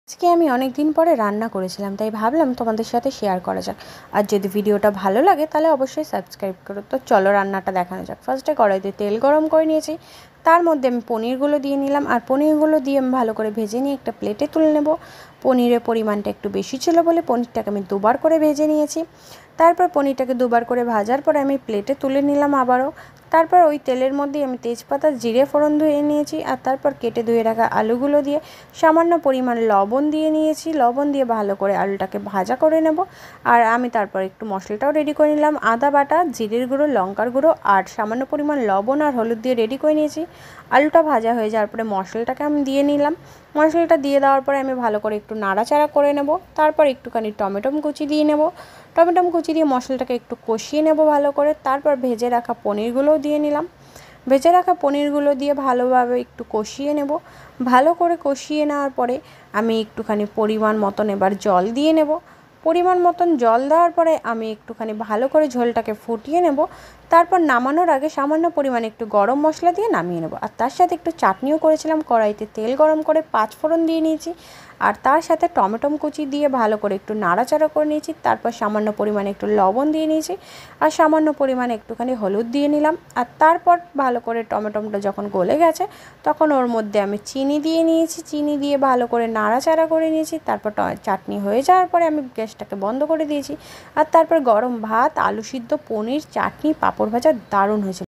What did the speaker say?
আজকে আমি অনেক দিন পরে রান্না করেছিলাম, তাই ভাবলাম তোমাদের সাথে শেয়ার করা যাক। আর যদি ভিডিওটা ভালো লাগে তাহলে অবশ্যই সাবস্ক্রাইব করো। তো চলো রান্নাটা দেখানো যাক। ফার্স্টে কড়াইতে তেল গরম করে নিয়েছি, তার মধ্যে আমি পনিরগুলো দিয়ে নিলাম। আর পনিরগুলো দিয়ে আমি ভালো করে ভেজে নিয়ে একটা প্লেটে তুলে নেব। পনিরের পরিমাণটা একটু বেশি ছিল বলে পনিরটাকে আমি দুবার করে ভেজে নিয়েছি। তারপর পনিরটাকে দুবার করে ভাজার পরে আমি প্লেটে তুলে নিলাম আবারও। তারপর ওই তেলের মধ্যেই আমি তেজপাতা জিরে ফোড়ন ধুয়ে নিয়েছি, আর তারপর কেটে ধুয়ে রাখা আলুগুলো দিয়ে সামান্য পরিমাণ লবণ দিয়ে নিয়েছি। লবণ দিয়ে ভালো করে আলুটাকে ভাজা করে নেব। আর আমি তারপর একটু মশলাটাও রেডি করে নিলাম। আদা বাটা, জিরের গুঁড়ো, লঙ্কার গুঁড়ো আর সামান্য পরিমাণ লবণ আর হলুদ দিয়ে রেডি করে নিয়েছি। আলুটা ভাজা হয়ে যাওয়ার পরে মশলাটাকে আমি দিয়ে নিলাম। মশলাটা দিয়ে দেওয়ার পরে আমি ভালো করে একটু নাড়াচাড়া করে নেব। তারপর একটুখানি টমেটো কুচি দিয়ে নেব। টমেটো কুচি দিয়ে মশলাটাকে একটু কষিয়ে নেব ভালো করে। তারপর ভেজে রাখা পনিরগুলোও দিয়ে নিলাম। ভেজে রাখা পনিরগুলো দিয়ে ভালোভাবে একটু কষিয়ে নেব। ভালো করে কষিয়ে নেওয়ার পরে আমি একটুখানি পরিমাণ মতন এবার জল দিয়ে নেব। পরিমাণ মতন জল দেওয়ার পরে আমি একটুখানি ভালো করে ঝোলটাকে ফুটিয়ে নেব। তারপর নামানোর আগে সামান্য পরিমাণে একটু গরম মশলা দিয়ে নামিয়ে নেব। আর তার সাথে একটু চাটনিও করেছিলাম। কড়াইতে তেল গরম করে 5 ফোড়ন দিয়ে নিয়েছি, আর তার সাথে টমেটো কুচি দিয়ে ভালো করে একটু নাড়াচাড়া করে নিয়েছি। তারপর সামান্য পরিমাণে একটু লবণ দিয়ে নিয়েছি, আর সামান্য পরিমাণে একটুখানি হলুদ দিয়ে নিলাম। আর তারপর ভালো করে টমেটোটা যখন গলে গেছে তখন ওর মধ্যে আমি চিনি দিয়ে নিয়েছি। চিনি দিয়ে ভালো করে নাড়াচাড়া করে নিয়েছি। তারপর চাটনি হয়ে যাওয়ার পরে আমি গ্যাসটাকে বন্ধ করে দিয়েছি। আর তারপর গরম ভাত, আলু সিদ্ধ, পনির, চাটনি, পাঁপড় ভাজা দারুণ হয়েছিল।